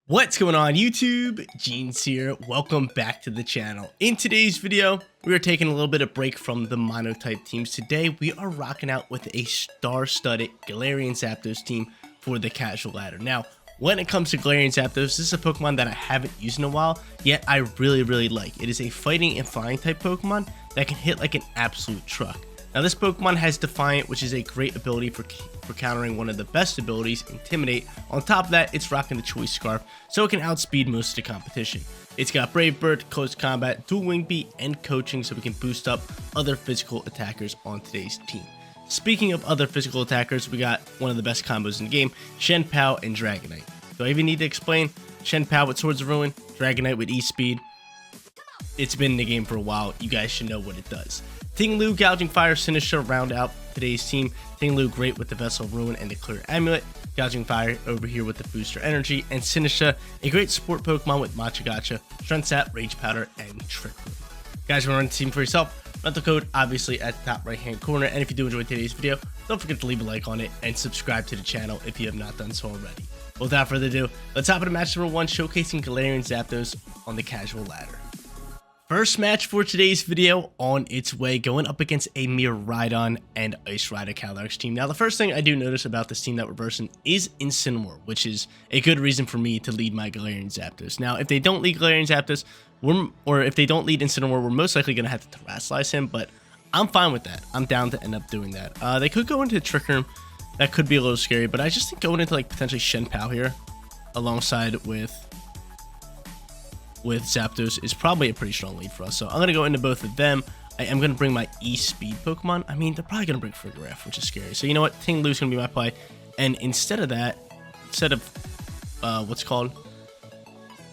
What's going on YouTube? Jeans here. Welcome back to the channel. In today's video, we are taking a little bit of break from the monotype teams. Today, we are rocking out with a star-studded Galarian Zapdos team for the casual ladder. Now, when it comes to Galarian Zapdos, this is a Pokemon that I haven't used in a while, yet I really like. It is a fighting and flying type Pokemon that can hit like an absolute truck. Now this Pokemon has Defiant, which is a great ability for countering one of the best abilities, Intimidate. On top of that, it's rocking the Choice Scarf, so it can outspeed most of the competition. It's got Brave Bird, Close Combat, Dual Wing Beat, and Coaching, so we can boost up other physical attackers on today's team. Speaking of other physical attackers, we got one of the best combos in the game, Shen Pao and Dragonite. Do I even need to explain? Shen Pao with Swords of Ruin, Dragonite with E-Speed. It's been in the game for a while, you guys should know what it does. Ting Lu, Gouging Fire, Sinistra round out today's team. Ting Lu great with the Vessel of Ruin and the Clear Amulet. Gouging Fire over here with the Booster Energy. And Sinistra, a great support Pokemon with Machagacha, Strength Sap, Rage Powder, and Trick Room. Guys, want to run the team for yourself? Run the code obviously at the top right hand corner. And if you do enjoy today's video, don't forget to leave a like on it and subscribe to the channel if you have not done so already. Without further ado, let's hop into match number 1, showcasing Galarian Zapdos on the casual ladder. First match for today's video on its way, going up against a Miraidon and Ice Rider Calyrex team. Now, the first thing I do notice about this team that we're versing is Incineroar, which is a good reason for me to lead my Galarian Zapdos. Now, if they don't lead Galarian Zapdos, or if they don't lead Incineroar, we're most likely going to have to Terrasilize him, but I'm fine with that. I'm down to end up doing that. They could go into Trick Room. That could be a little scary, but I just think going into like potentially Shen Pao here, alongside with Zapdos is probably a pretty strong lead for us. So I'm going to go into both of them. I am going to bring my E-Speed Pokemon. I mean, they're probably going to bring Frigoraph, which is scary. So you know what? Ting Lu's going to be my play. And instead of that, instead of what's called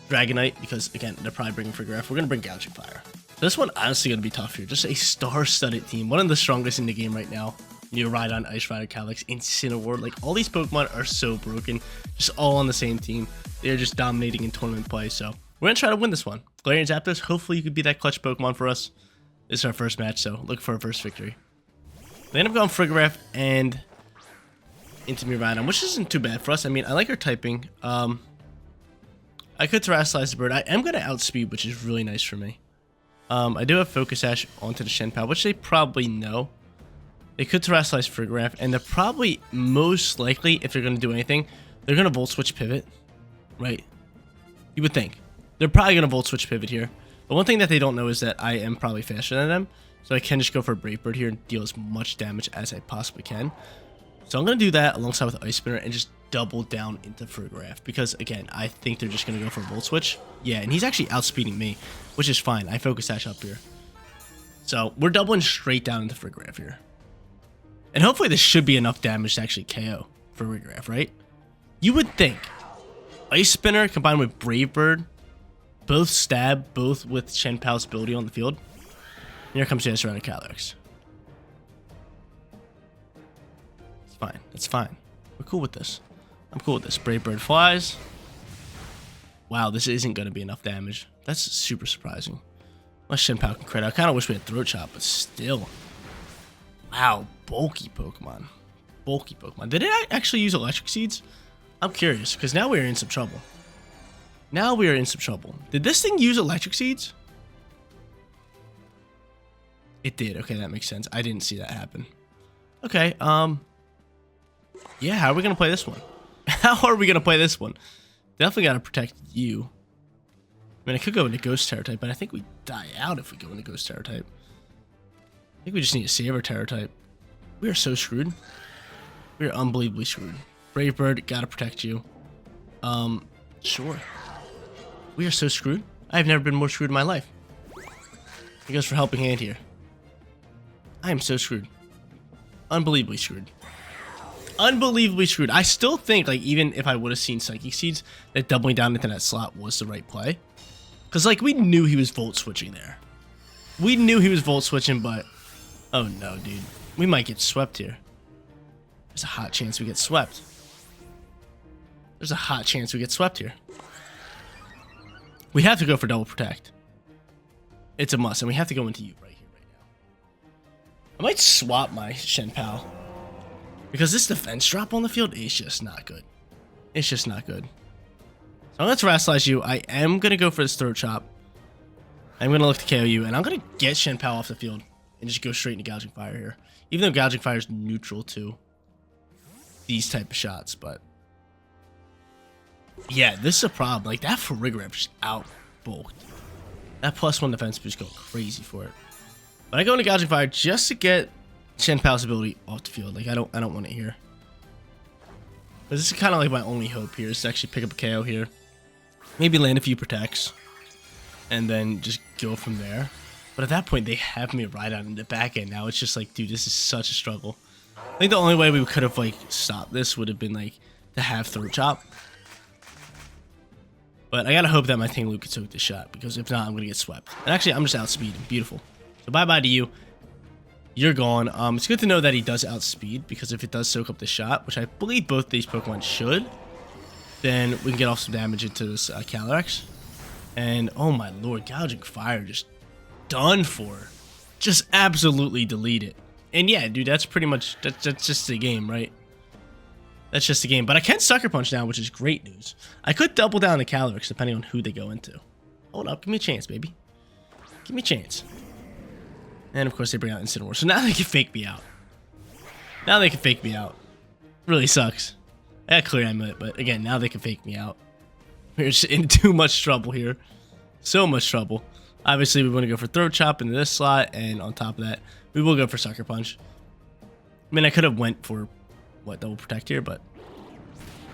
Dragonite, because again, they're probably bringing Frigoraph, we're going to bring Gouging Fire. So this one honestly going to be tough here. Just a star-studded team. One of the strongest in the game right now. Miraidon, Ice Rider, Calyrex, Incineroar. Like, all these Pokemon are so broken. Just all on the same team. They're just dominating in tournament play. So we're going to try to win this one. Galarian Zapdos, hopefully you could be that clutch Pokemon for us. This is our first match, so look for our first victory. They end up going Frigoraph and into Miraidon, which isn't too bad for us. I mean, I like her typing. I could Terrasilize the bird. I am going to outspeed, which is really nice for me. I do have Focus Sash onto the Shen Pao, which they probably know. They could Terrasilize Frigoraph, and they're probably most likely, if they're going to do anything, they're going to Volt Switch Pivot, right? You would think. They're probably going to Volt Switch Pivot here. But one thing that they don't know is that I am probably faster than them, so I can just go for a Brave Bird here and deal as much damage as I possibly can. So I'm going to do that alongside with Ice Spinner and just double down into Frigoraph, because again, I think they're just going to go for a Volt Switch. Yeah, and he's actually outspeeding me, which is fine. I Focus Sash up here. So we're doubling straight down into Frigoraph here. And hopefully this should be enough damage to actually KO for Frigoraph, right? You would think. Ice Spinner combined with Brave Bird, both stab, both with Shen Pao's ability on the field. And here comes the Ice Rider Calyrex. It's fine. It's fine. We're cool with this. I'm cool with this. Brave Bird flies. Wow, this isn't going to be enough damage. That's super surprising. Unless Shen Pao can crit. I kind of wish we had Throat Chop, but still. Wow, bulky Pokemon. Bulky Pokemon. Did it actually use Electric Seeds? I'm curious, because now we're in some trouble. Now we are in some trouble. Did this thing use Electric Seeds? It did. Okay, that makes sense. I didn't see that happen. Okay, yeah, how are we going to play this one? How are we going to play this one? Definitely got to protect you. I mean, I could go into Ghost Terror type, but I think we die out if we go into Ghost Terror type. I think we just need to save our Terror type. We are so screwed. We are unbelievably screwed. Brave Bird, gotta protect you. Sure. We are so screwed. I've never been more screwed in my life. He goes for Helping Hand here. I am so screwed. Unbelievably screwed. Unbelievably screwed. I still think, like, even if I would have seen Psychic Seeds, that doubling down into that slot was the right play. Because, like, we knew he was Volt Switching there. We knew he was Volt Switching, but oh no, dude. We might get swept here. There's a hot chance we get swept. There's a hot chance we get swept here. We have to go for Double Protect. It's a must, and we have to go into you right here, right now. I might swap my Shen Pao. Because this defense drop on the field is just not good. It's just not good. So I'm going to Terrasilize you. I am going to go for this throat chop. I'm going to look to KO you, and I'm going to get Shenpao off the field and just go straight into Gouging Fire here. Even though Gouging Fire is neutral to these type of shots, but yeah, this is a problem. Like, that Farigiraf just out bulked. That +1 defense boost going crazy for it. But I go into Gouging Fire just to get Shenpao's ability off the field. Like, I don't want it here. But this is kind of like my only hope here, is to actually pick up a KO here. Maybe land a few protects. And then just go from there. But at that point, they have me right on in the back end. Now it's just like, dude, this is such a struggle. I think the only way we could have, like, stopped this would have been, like, to have throat chop. But I gotta hope that my Tinglu can soak this shot, because if not, I'm gonna get swept. And actually, I'm just outspeeding. Beautiful. So bye-bye to you. You're gone. It's good to know that he does outspeed, because if it does soak up the shot, which I believe both these Pokemon should, then we can get off some damage into this Calyrex. And, oh my lord, Gouging Fire just done for. Just absolutely delete it. And yeah, dude, that's pretty much, that's just the game, right? That's just the game. But I can Sucker Punch now, which is great news. I could double down the Calyrex, depending on who they go into. Hold up, give me a chance, baby. Give me a chance. And of course, they bring out Incineroar. So now they can fake me out. Now they can fake me out. Really sucks. I got Clear Amulet, but again, now they can fake me out. We're just in too much trouble here. So much trouble. Obviously, we want to go for Throat Chop into this slot, and on top of that, we will go for Sucker Punch. I mean, I could have went for, what, Double Protect here, but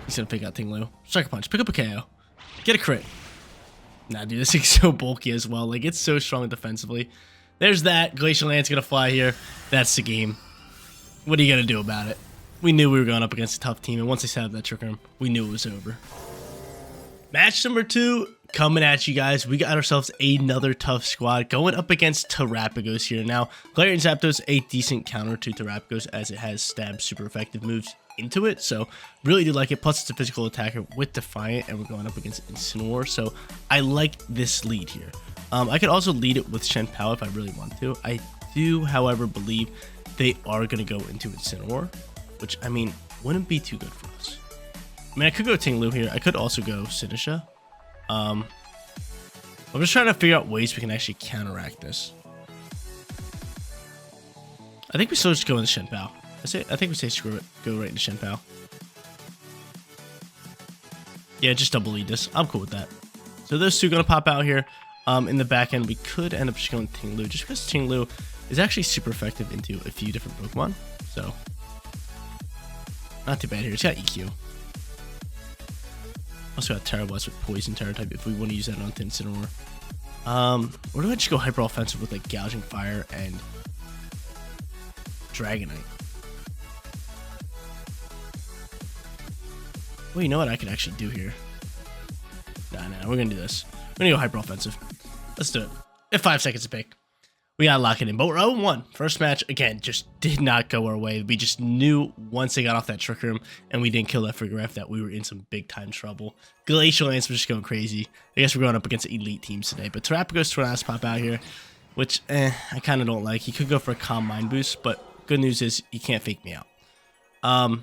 he's going to pick out Tinglu. Sucker Punch, pick up a KO. Get a crit. Nah, dude, this thing's so bulky as well. Like, it's so strong defensively. There's that. Glacial Lance going to fly here. That's the game. What are you going to do about it? We knew we were going up against a tough team, and once they set up that Trick Room, we knew it was over. Match number 2 coming at you guys. We got ourselves another tough squad going up against Terrapagos here. Now, Galarian Zapdos, a decent counter to Terrapagos, as it has stab super effective moves into it. So, really do like it. Plus, it's a physical attacker with Defiant, and we're going up against Incineroar. So, I like this lead here. I could also lead it with Shenpao if I really want to. I do, however, believe they are going to go into Incineroar, which, I mean, wouldn't be too good for us. I mean, I could go Tinglu here. I could also go Sinisha. I'm just trying to figure out ways we can actually counteract this. I think we still just go into Shenpao. I think we say screw it. Go right into Shenpao. Yeah, just double lead this. I'm cool with that. So those two are going to pop out here. In the back end, we could end up just going Tinglu, just because Tinglu is actually super effective into a few different Pokemon. So, not too bad here. It's got EQ. Also got Terra Blast with Poison Terra type if we want to use that on Incineroar. Or do I just go hyper offensive with like Gouging Fire and Dragonite? Well, you know what I could actually do here? Nah, we're gonna do this. We're gonna go hyper offensive. Let's do it. In 5 seconds to pick. We gotta lock it in. But we're 0-1. First match, again, just did not go our way. We just knew once they got off that Trick Room and we didn't kill that Farigiraf that we were in some big time trouble. Glacial Lance was just going crazy. I guess we're going up against elite teams today. But Terrapagos Tornadus pop out here, which I kind of don't like. He could go for a Calm Mind boost, but good news is he can't fake me out. Now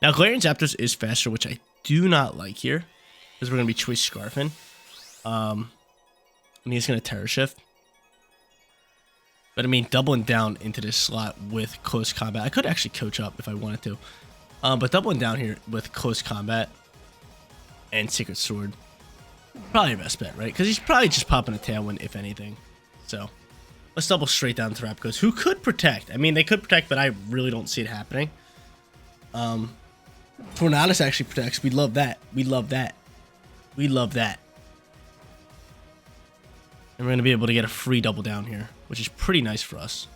Galarian Zapdos is faster, which I do not like here, because we're going to be Choice Scarfing. I mean, he's going to Terra Shift. But I mean, doubling down into this slot with Close Combat. I could actually coach up if I wanted to. But doubling down here with Close Combat and Secret Sword, probably your best bet, right? Because he's probably just popping a Tailwind, if anything. So, let's double straight down to Terrapagos, who could protect. I mean, they could protect, but I really don't see it happening. Tornadus actually protects. We love that. We love that. We love that. And we're going to be able to get a free double down here, which is pretty nice for us.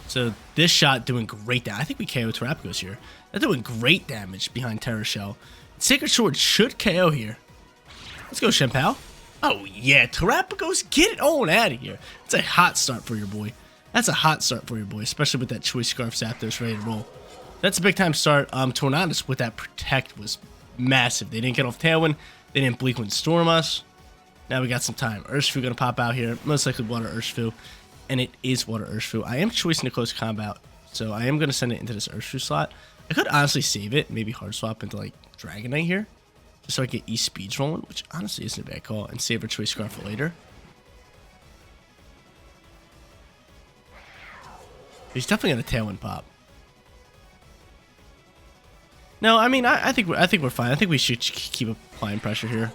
So this shot doing great damage. I think we KO Terrapagos here. They're doing great damage behind Terra Shell. Sacred Sword should KO here. Let's go, Shenpao. Oh, yeah. Terrapagos, get it on out of here. It's a hot start for your boy. That's a hot start for your boy, especially with that Choice Scarf Zapdos ready to roll. That's a big time start. Tornadus with that Protect was massive. They didn't get off Tailwind. They didn't Bleak Wind Storm us. Now we got some time. Urshifu gonna pop out here. Most likely Water Urshifu. And it is Water Urshifu. I am choosing to Close Combat So I am going to send it into this Urshifu slot. I could honestly save it, maybe hard swap into like Dragonite here, just so I get E-Speeds rolling, which honestly isn't a bad call, and save our choice Scarf for later. He's definitely going to Tailwind pop. No, I mean, I think we're fine. I think we should keep applying pressure here.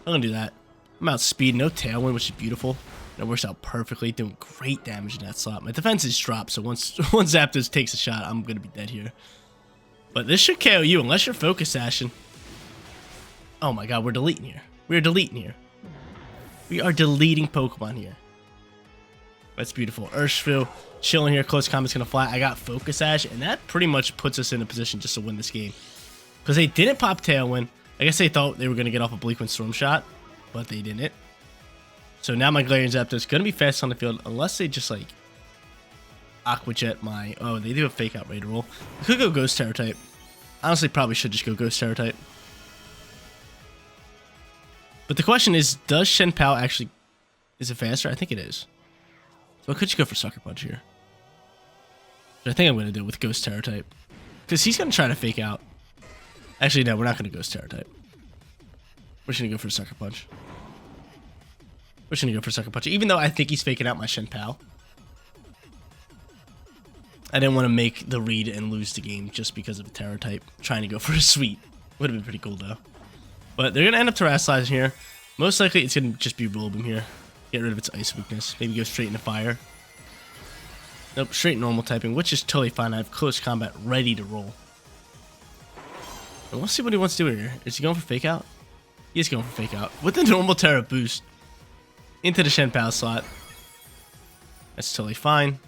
I'm going to do that. I'm outspeed, no Tailwind, which is beautiful. That works out perfectly, doing great damage in that slot. My defense is dropped, so once Zapdos takes a shot, I'm going to be dead here. But this should KO you, unless you're Focus Sashing. Oh my god, we're deleting here. We're deleting here. We are deleting Pokemon here. That's beautiful. Urshifu, chilling here. Close combat's going to fly. I got Focus Sash, and that pretty much puts us in a position just to win this game. Because they didn't pop Tailwind. I guess they thought they were going to get off a Bleak Wind Storm shot, but they didn't. So now my Galarian Zapdos is going to be fast on the field, unless they just like Aqua Jet my... Oh, they do a Fake Out ready to roll. I could go Ghost Terror type. Honestly, probably should just go Ghost Terror type. But the question is, does Shen Pao actually... Is it faster? I think it is. So I could just go for Sucker Punch here. But I think I'm going to do it with Ghost Terror type. Because he's going to try to Fake Out. Actually, no, we're not going to Ghost Terror type. We're just going to go for Sucker Punch. We're just going to go for Sucker Punch. Even though I think he's faking out my Shen Pao. I didn't want to make the read and lose the game just because of a Terror type. Trying to go for a Sweet. Would have been pretty cool, though. But they're going to end up Terrassalizing here. Most likely, it's going to just be Breloom here. Get rid of its Ice weakness. Maybe go straight into Fire. Nope, straight normal typing, which is totally fine. I have Close Combat ready to roll. And let's see what he wants to do here. Is he going for Fake Out? He is going for Fake Out. With the normal Terra boost. Into the Shen Pao slot. That's totally fine.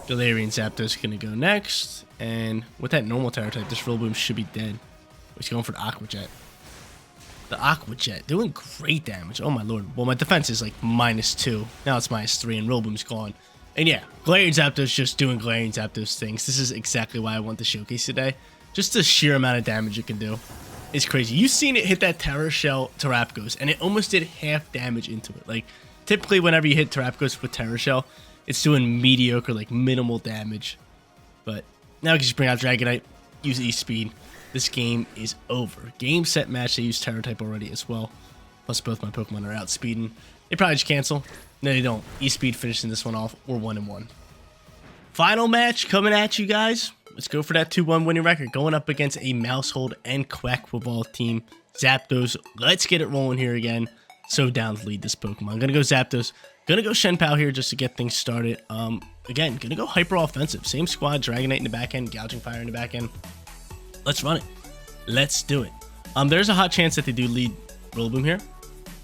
Galarian Zapdos is going to go next. And with that normal Terra type, this Breloom should be dead. He's going for the Aqua Jet. The Aqua Jet doing great damage. Oh my lord. Well, my defense is like -2. Now it's -3 and Breloom's gone. And yeah, Galarian Zapdos just doing Galarian Zapdos things. This is exactly why I want the showcase today. Just the sheer amount of damage it can do is crazy. You've seen it hit that Terra Shell Terapagos, and it almost did half damage into it. Like, typically whenever you hit Terapagos with Terra Shell, it's doing mediocre, like minimal damage. But now we can just bring out Dragonite, use E-Speed. This game is over. Game, set, match. They use Terra type already as well. Plus both my Pokemon are outspeeding. They probably just cancel. No, they don't. E-Speed finishing this one off. We're 1-1. Final match coming at you guys. Let's go for that 2-1 winning record. Going up against a Mousehold and Quackball team. Zapdos. Let's get it rolling here again. So down to lead this Pokemon. I'm going to go Zapdos. Going to go Shen Pao here just to get things started. Again, going to go hyper offensive. Same squad. Dragonite in the back end. Gouging Fire in the back end. Let's run it. Let's do it. There's a hot chance that they do lead Breloom here.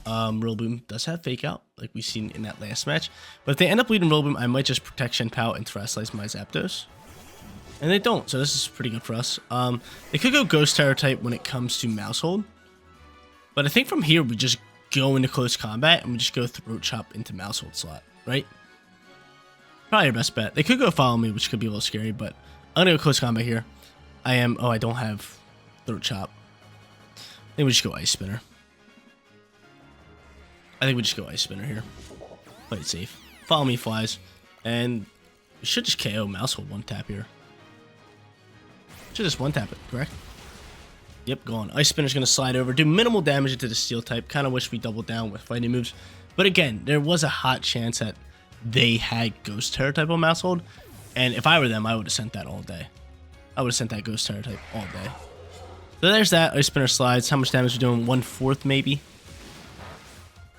Breloom does have Fake Out, like we've seen in that last match. But if they end up leading Breloom, I might just protect Shen Pao and Terrasilize my Zapdos. And they don't, so this is pretty good for us. They could go Ghost Terror type when it comes to Mousehold. But I think from here, we just go into Close Combat and we just go Throat Chop into Mousehold slot, right? Probably your best bet. They could go Follow Me, which could be a little scary, but I'm going to go Close Combat here. Oh, I don't have Throat Chop. I think we just go Ice Spinner. Here. Play it safe. Follow Me flies. And we should just KO Mousehold one tap here. Should just one tap it, correct? Yep, gone. Ice Spinner's going to slide over. Do minimal damage into the Steel type. Kind of wish we doubled down with fighting moves. But again, there was a hot chance that they had Ghost Terror type on Mousehold. And if I were them, I would have sent that all day. I would have sent that Ghost Terror type all day. So there's that. Ice Spinner slides. How much damage are we doing? 1/4 maybe?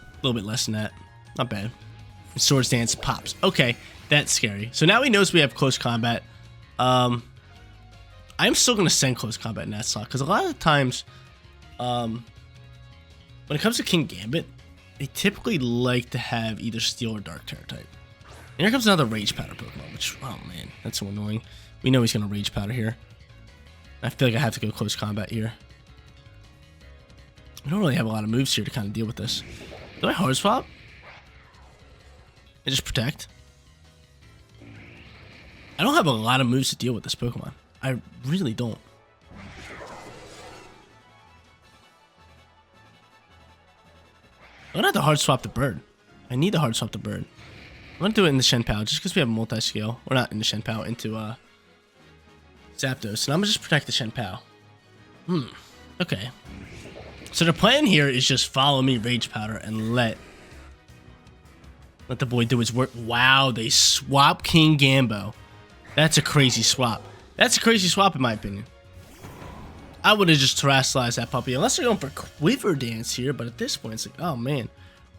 A little bit less than that. Not bad. Swords Dance pops. Okay, that's scary. So now he knows we have Close Combat. I'm still going to send Close Combat in that slot. Because a lot of the times, when it comes to King Gambit, they typically like to have either Steel or Dark Terror type. And here comes another Rage Powder Pokemon. Which, oh man, that's so annoying. We know he's going to Rage Powder here. I feel like I have to go Close Combat here. I don't really have a lot of moves here to kind of deal with this. Do I Hard Swap? And just Protect? I don't have a lot of moves to deal with this Pokemon. I really don't. I'm going to have to Hard Swap the bird. I need to Hard Swap the bird. I'm gonna do it in the Shenpao just because we have multi-scale. We're not in the Shenpao, into Zapdos. And I'm gonna just protect the Shenpao. Okay. So the plan here is just follow me, Rage Powder, and let the boy do his work. Wow, they swap King Gambo. That's a crazy swap. That's a crazy swap in my opinion. I would have just terrestrialized that puppy, unless they're going for Quiver Dance here, but at this point, it's like, oh man.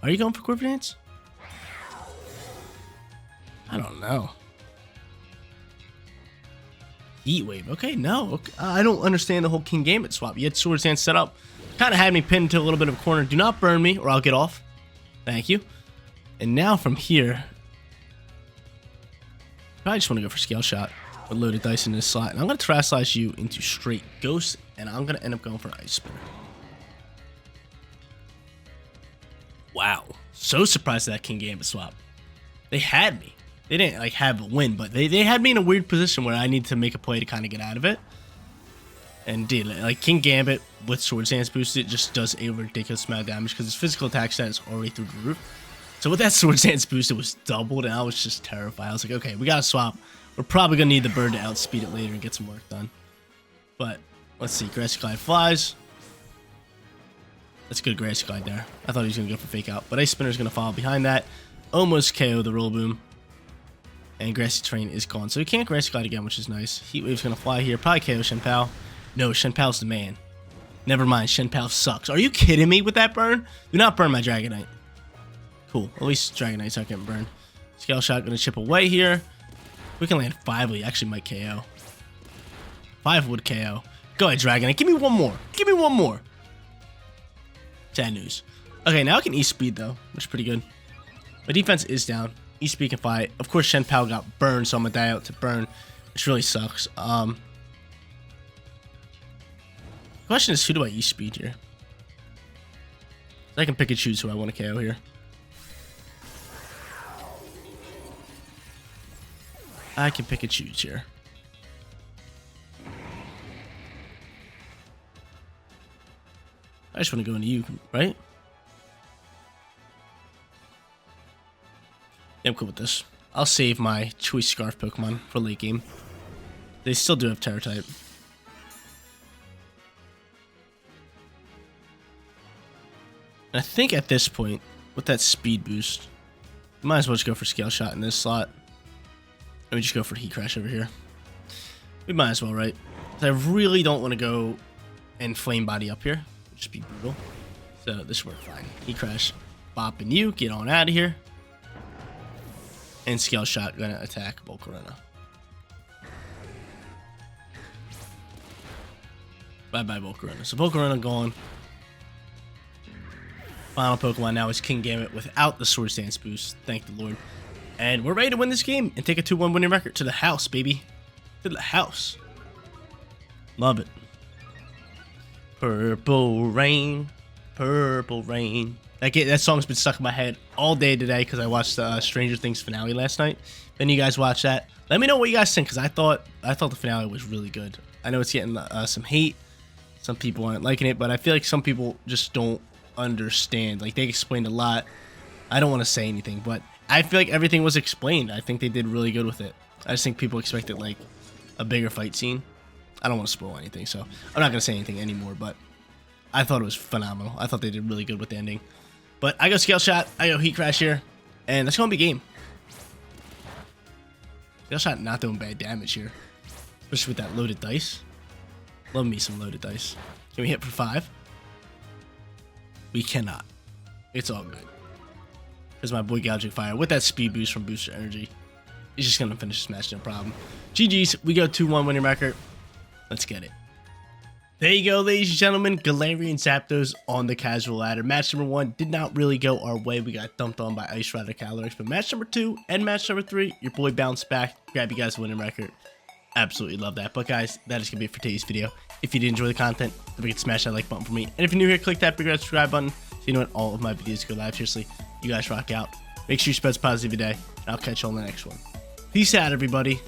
Are you going for Quiver Dance? I don't know. Heat Wave. Okay, no. Okay. I don't understand the whole King Gambit swap. You had Swords Dance set up. Kind of had me pinned into a little bit of a corner. Do not burn me or I'll get off. Thank you. And now from here, I just want to go for Scale Shot with loaded dice in this slot. And I'm going to terrestrialize you into straight Ghost. And I'm going to end up going for Ice Spinner. Wow. So surprised at that King Gambit swap. They had me. They didn't like have a win, but they had me in a weird position where I needed to make a play to kind of get out of it. And did like King Gambit with Swords Dance boosted just does a ridiculous amount of damage because his physical attack stat is already through the roof. So with that Swords Dance boost, it was doubled, and I was just terrified. I was like, okay, we gotta swap. We're probably gonna need the bird to outspeed it later and get some work done. But let's see, Grassy Glide flies. That's good Grassy Glide there. I thought he was gonna go for Fake Out, but Ice Spinner's gonna follow behind that. Almost KO the Breloom. And Grassy Terrain is gone. So he can't Grassy Glide again, which is nice. Heat Wave's going to fly here. Probably KO Shenpao. No, Shenpao's the man. Never mind, Shenpao sucks. Are you kidding me with that burn? Do not burn my Dragonite. Cool. At least Dragonite's not getting burned. Scale Shot going to chip away here. We can land 5. We actually might KO. 5 would KO. Go ahead, Dragonite. Give me one more. Give me one more. Sad news. Okay, now I can E-Speed, though, which is pretty good. My defense is down. E-Speed can fight. Of course, Shenpao got burned, so I'm going to die out to burn, which really sucks. The question is, who do I E-Speed here? I can pick and choose who I want to KO here. I can pick and choose here. I just want to go into you, right? Yeah, I'm cool with this. I'll save my choice Scarf Pokemon for late game. They still do have Terra type. And I think at this point, with that speed boost, we might as well just go for Scale Shot in this slot. Let me just go for Heat Crash over here. We might as well, right? I really don't want to go and Flame Body up here. It'd just be brutal. So this worked fine. Heat Crash, bopping you, get on out of here. And Scale Shot gonna attack Volcarona. Bye-bye, Volcarona. So Volcarona gone. Final Pokemon now is King Gambit without the Swords Dance boost. Thank the Lord. And we're ready to win this game and take a 2-1 winning record to the house, baby. To the house. Love it. Purple Rain. Purple Rain. That song's been stuck in my head all day today because I watched the Stranger Things finale last night. Then you guys watch that. Let me know what you guys think because I thought the finale was really good. I know it's getting some hate. Some people aren't liking it, but I feel like some people just don't understand. Like, they explained a lot. I don't want to say anything, but I feel like everything was explained. I think they did really good with it. I just think people expected like a bigger fight scene. I don't want to spoil anything, so I'm not going to say anything anymore, but I thought it was phenomenal. I thought they did really good with the ending. But I go Scale Shot, I go Heat Crash here, and that's going to be game. Scale Shot not doing bad damage here, especially with that loaded dice. Love me some loaded dice. Can we hit for 5? We cannot. It's all good. Because my boy Gouging Fire, with that speed boost from Booster Energy, he's just going to finish this match, no problem. GG's, we go 2-1 winning record. Let's get it. There you go, ladies and gentlemen. Galarian Zapdos on the casual ladder. Match number 1 did not really go our way. We got dumped on by Ice Rider Calyrex. But match number 2 and match number 3, your boy bounced back. Grab you guys a winning record. Absolutely love that. But guys, that is going to be it for today's video. If you did enjoy the content, don't forget to smash that like button for me. And if you're new here, click that big red subscribe button so you know when all of my videos go live. Seriously, you guys rock out. Make sure you spread positive every day. And I'll catch you on the next one. Peace out, everybody.